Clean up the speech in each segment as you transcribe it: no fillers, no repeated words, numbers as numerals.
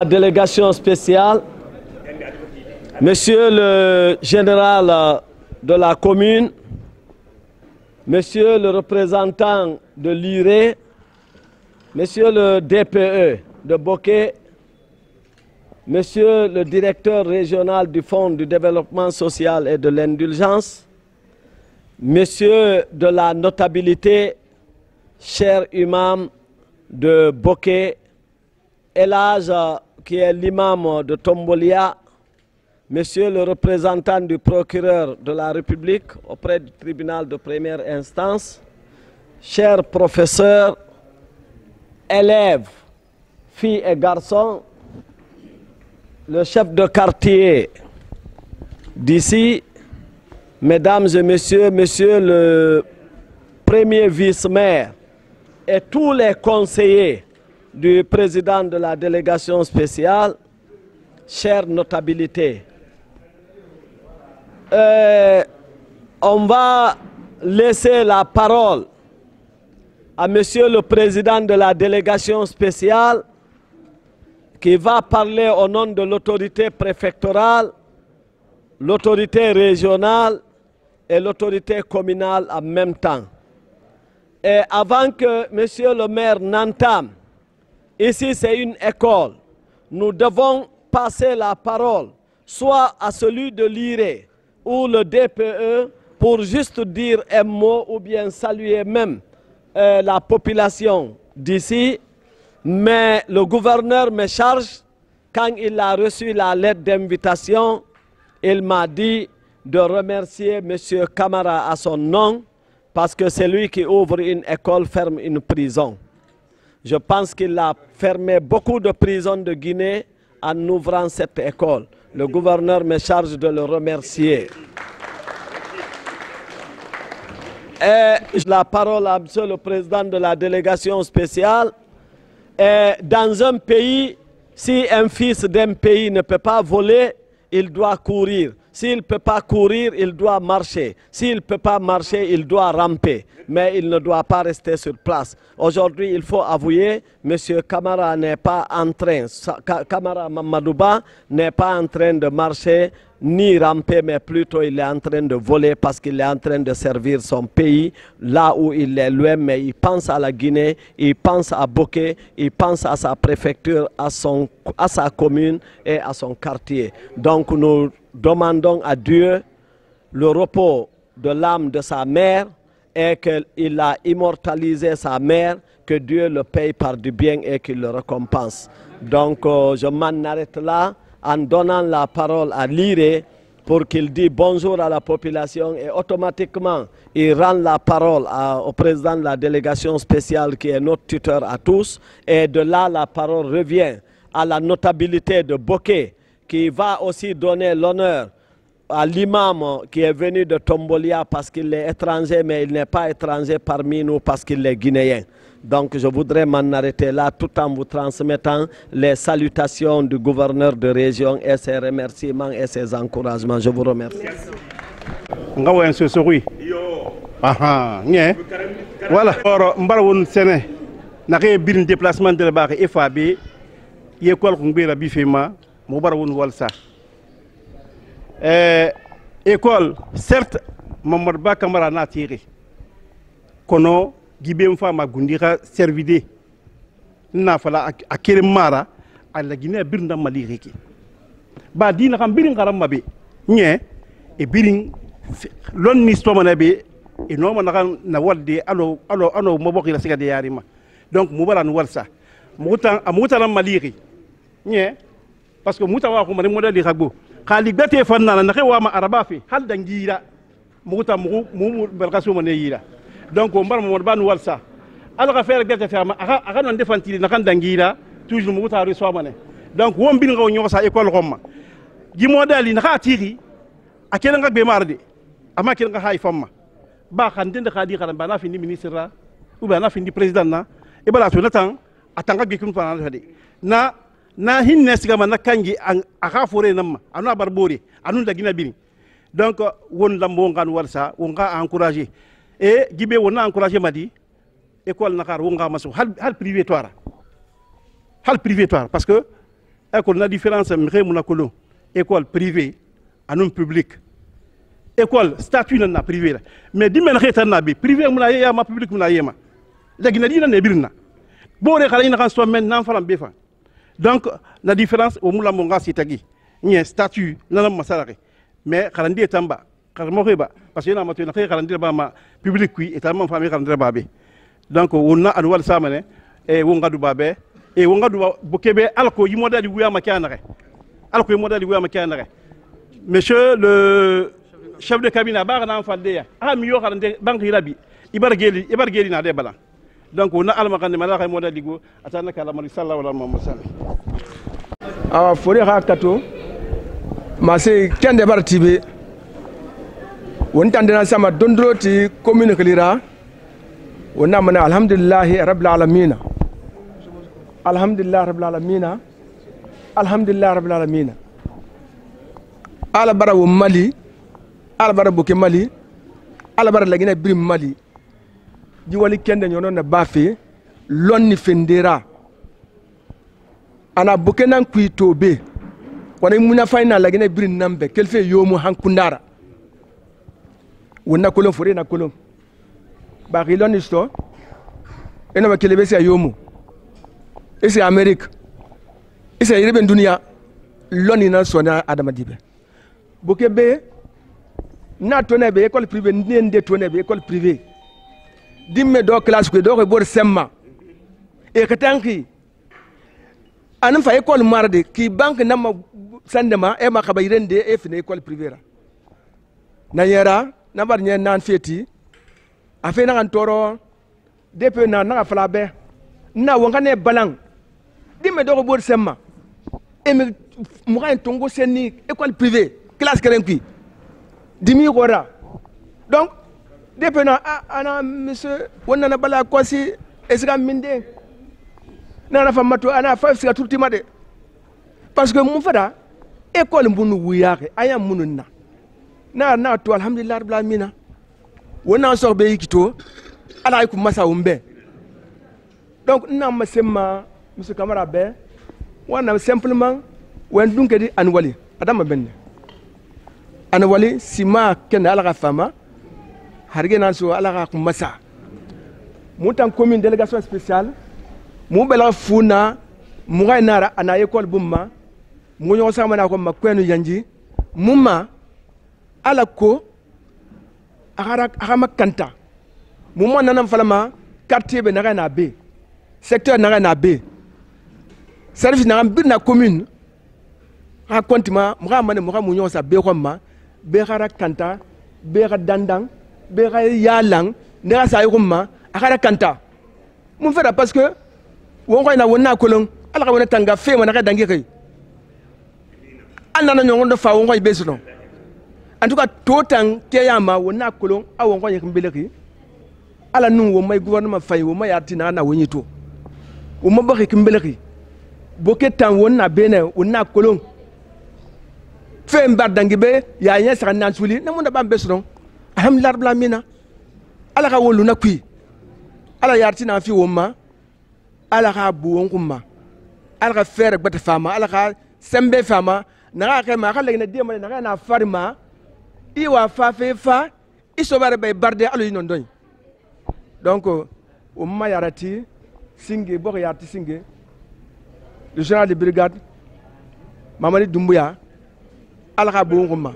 La délégation spéciale, Monsieur le général de la commune, Monsieur le représentant de l'IRE, Monsieur le DPE de Boké, Monsieur le directeur régional du Fonds du développement social et de l'indulgence, Monsieur de la notabilité, cher imam de Boké, Elhadj qui est l'imam de Tombolia, Monsieur le représentant du procureur de la République auprès du tribunal de première instance, chers professeurs, élèves, filles et garçons, le chef de quartier d'ici, mesdames et messieurs, monsieur le premier vice-maire et tous les conseillers du président de la délégation spéciale, chères notabilités. On va laisser la parole à monsieur le président de la délégation spéciale qui va parler au nom de l'autorité préfectorale, l'autorité régionale et l'autorité communale en même temps. Et avant que monsieur le maire n'entame, ici c'est une école, nous devons passer la parole soit à celui de l'IRE ou le DPE pour juste dire un mot ou bien saluer même la population d'ici. Mais le gouverneur me charge, quand il a reçu la lettre d'invitation, il m'a dit de remercier M. Camara à son nom parce que c'est lui qui ouvre une école, ferme une prison. Je pense qu'il a fermé beaucoup de prisons de Guinée en ouvrant cette école. Le gouverneur me charge de le remercier. Et la parole à monsieur le président de la délégation spéciale. Et dans un pays, si un fils d'un pays ne peut pas voler, il doit courir. S'il ne peut pas courir, il doit marcher. S'il ne peut pas marcher, il doit ramper. Mais il ne doit pas rester sur place. Aujourd'hui, il faut avouer, M. Camara n'est pas en train, Camara Mamadouba n'est pas en train de marcher ni ramper, mais plutôt il est en train de voler parce qu'il est en train de servir son pays là où il est loin, mais il pense à la Guinée, il pense à Boké, il pense à sa préfecture, à sa commune et à son quartier. Donc nous demandons à Dieu le repos de l'âme de sa mère et qu'il a immortalisé sa mère, que Dieu le paye par du bien et qu'il le récompense. Donc je m'en arrête là en donnant la parole à l'IRE pour qu'il dise bonjour à la population et automatiquement il rend la parole au président de la délégation spéciale qui est notre tuteur à tous, et de là la parole revient à la notabilité de Boké qui va aussi donner l'honneur à l'imam qui est venu de Tombolia parce qu'il est étranger, mais il n'est pas étranger parmi nous parce qu'il est guinéen. Donc je voudrais m'en arrêter là tout en vous transmettant les salutations du gouverneur de région et ses remerciements et ses encouragements. Je vous remercie. Voilà. Mbarawon Séné, n'a rien bien déplacement de la barre FAB, il y a quoi qu'on peut la bifema, Mbarawon Walsa. École, certes, Mamadba Camara n'a tiré. Kono, Gibem Fama Gundira servide. N'a fala à Keremara, à la Guinée Birnda Maliriki. Badin Rambirin Karamabe, Nye, et Biring, l'on nistomanabe, et non Nawalde, allo, Mobok la Sega de Yarima. Donc, Moubaran Walsa. Moutan, à Moutalam Maliri. Nye, parce que Moutawa, comme un modèle de Rago. Kaligate fanna na rewa ma arabafi hal dangira muta mu berkaso maneyira donc on bar mo ban walsa ala faire gete ferma aka non defantili na kan dangira toujours muta reso mané donc won bin ngaw ñosa école xomma gi modali na ka tiri akela nga be marde ama kel nga hay famma ba kan den khadi kharam ba na fi ni ministre la ou ba na fi ni président na e bala to natan atanga gi kun fa na na hinne sigama na kangi aka fore namma anu barbori anu da gina bini donc won lambo ngan warsa won ga encourager et gibe wona encourager madi école nakar won ga maso hal privé toire parce que école na différence mre muna kolo école privée anum public école statut na privé la mais di men xetan na bi privé muna ya ma public muna yema legi na dina ne birna bo re xala ina kan so men nan falam be fa donc la différence o mula mo ngasi tagi ni statut na masalare mais xala ndi tamba xala mo xeba parce que na ma to na xala ndi ba ma public kui et tellement famille xala ndi ba be donc wonna anwal samane e wongadu babe e wongadu bokebe alko yi modali wuya makanare alko yi modali wuya makanare monsieur le chef de cabinet ba na falde ya mi yo xarande banque rabi ibargeli na de bala donc wonna alma kan mala kay modali go atana kala mari sallallahu alaihi wa sallam awa fori ha kato mase kende bartibe wontandena sama dondroti commune klira wonna mana alhamdulillah rabbil alamin alhamdulillah rabbil alamin alhamdulillah rabbil alamin ala bara wo mali ala bara boke mali ala bara lagina brim mali di wali kende nyono na bafe lonni fendera ana boke nan kuitobe wona muna fayna lagina brim nambe kelfe yomu hankundara wonna kolon fore na kolon ba rilon isto ena ma kelebe se yomu ese amerique ese yirebe dunia loni na sona adama dibe boke be na tone be école privée ndende tone be école privée dimme do classe ko do ko bor semma e katanki anum fa école marde ki banque nama sandema e ma khabayrende e fine école privée ra na yera na bar nyen nan feti afe na kan toro depe na falabe na wonga ne balang dimme do ko bor semma e me mo kan tongo seni école privée classe kerenki dimi gora donc depe na ana monsieur wonna na bala kosi esga minde na famato ana fa fiska tultima de parce que mu fada école mbunu wuyake aya mununna na to alhamdulillah rabbil alamin wona so be yikito ala ko masa umbe donc na masema monsieur Camara be wana simplement wen dunke di anwali adama benne anwali sima ken ala fama harge nan so ala ko masa mutan commune délégation spéciale mu bela funa mu ga nara ana école bumma mu nyo sama na ko makwenu yanji mumma ala ko agama kanta mu mo nanam falama quartier be na na be secteur na be service na birna commune ha kontima mu ga mane mu ga mu nyo sa be ko ma be gara kanta be ga dandang be ga yalang ne sa yuma agara kanta mu fera parce que won ko na wonna kolon ala ka wona tanga fe mana ka dangi kai anana nyongo do fa won ko be suno en tout cas totan keyama wonna kolon a won ko yek mbeleki ala nun wo may gouvernement fay wo may artina na woni to wo ma bakki mbeleki boketan wonna bene wonna kolon fe mbar dangi be ya yen sa nan suli na mun da bam be suno alhamdulillah rabbil alamin ala ka wolu na kui ala yartina fi woma ala ka buwon kuma ala ka fere gbata fama ala ka sembe fama na ka ma ka legna de ma na na farma iwa fa fe fa iso bare bay barde alo yinon doy donc o ma yarati singe bok yarati singe le général de brigade Mamadi Doumbouya ala ka buwon kuma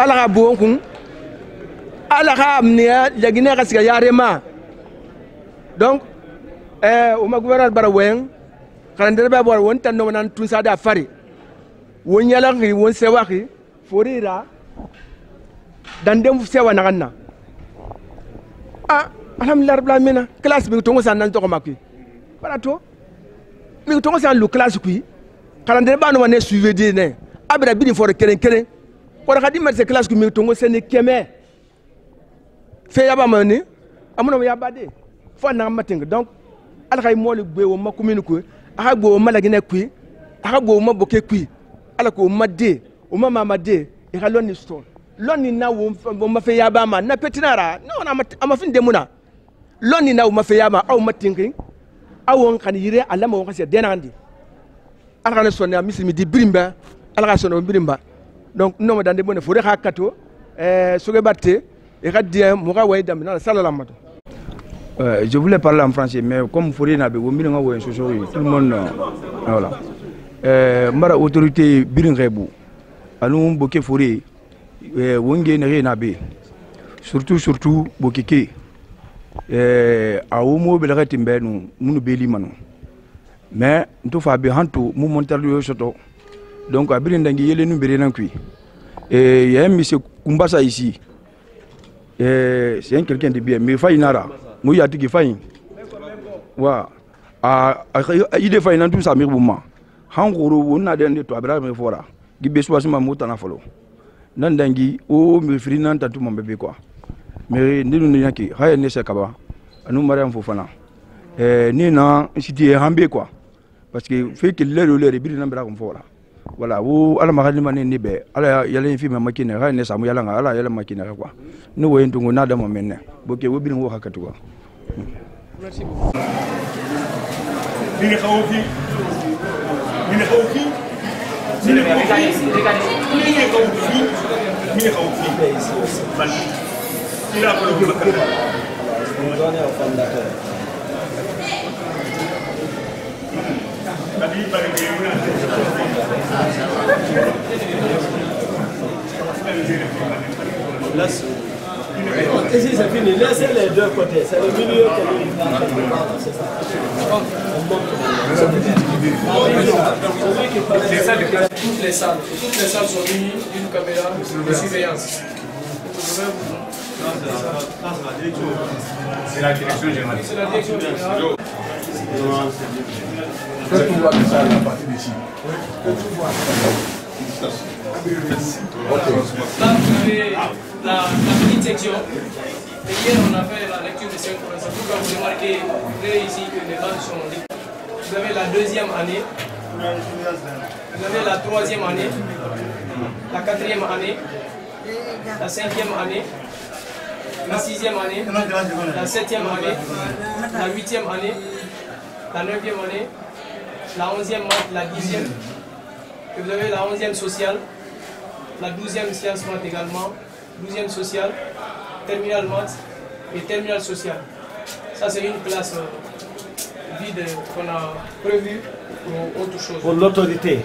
ala ka buwon kun ala ka amnia yagine ka siga yarema donc o ma gouverneur bara wen kalendere ba bor won tan no nan tun sa da fari won yala ngi won sewa ki forira dan dem sewa na ganna alhamdulillah rabbil alamin classe bi to ngosan nan to ko makki bara to mi to ngosan lu classe ku kalendere ba no ne suivi de ne abra bi ni for keren ko da kadi merce classe ku mi to ngosan keme fe yaba mani amuno yaba de fo na mating donc ala kay moli gbe wo ma commune ko aka gbo ma lagine ku aka gbo ma boke ku ala ko ma de o ma mama de e ka loni store loni na wo ma fe yaba ma na petinara no na ama fin de muna loni na wo ma fe yaba aw mating awon kan yire alama won kasi denandi ala kan sonna misimi di birimba ala kan sonna birimba donc no mo dande bonne fure hakato soge batte et radien moga way dam na salala mato. Je voulais parler en français, mais comme Fourier n'a pas tout le monde, voilà. Mara autorité Birinrebu, allons Boké Fourier, Wenge Nabe, surtout Bokeke, à Omo Belretimbe, nous Bélimano. Mais nous faisons bien tout, nous montons le château. Donc à Birindangi, il y a nous Bérenankui. Et il y a un monsieur Kumbasa ici. C'est quelqu'un de bien, mais Fainara. Moi, il y a des failles. Wa, il est failli dans tout ça, mais bon, Hangoro, on a des toits, mais voilà. Qui besoin de ma moto à follow. Nandangi, oh, mais frinan, t'as tout mon bébé quoi. Mais nous n'avons qui, rien n'est ce kaba. Nous marions Fofana. Ni non, si tu es rambé quoi. Parce que fait que l'air ou l'air est bien n'embra comme voilà. Voilà, ou à la marine mané nébé, à la yale film à maquiner, rien n'est ça, mouyalanga, à la yale maquiner quoi. Nous voyons tout nada mon mène. Boké, ou bien ou hakatoua. Merci beaucoup. Ici c'est fini, laissez les deux côtés, c'est le milieu qui c'est ça. Toutes les salles sont munies d'une caméra de surveillance. C'est la direction générale. C'est la direction générale. On voit ça à partir d'ici. Là, vous avez la petite section. Et hier, on a fait la lecture de cette conversation. Pourquoi vous remarquez ici que les bandes sont libres. Vous avez la deuxième année. Vous avez la troisième année. La quatrième année. La cinquième année. La sixième année. La septième année. La huitième année. La neuvième année. La 11e maths, la 10e. Et vous avez la 11e sociale. La 12e sciences maths également, 12e sociale, terminale maths et terminale sociale. Ça c'est une classe vide qu'on a prévue pour autre chose. Pour l'autorité.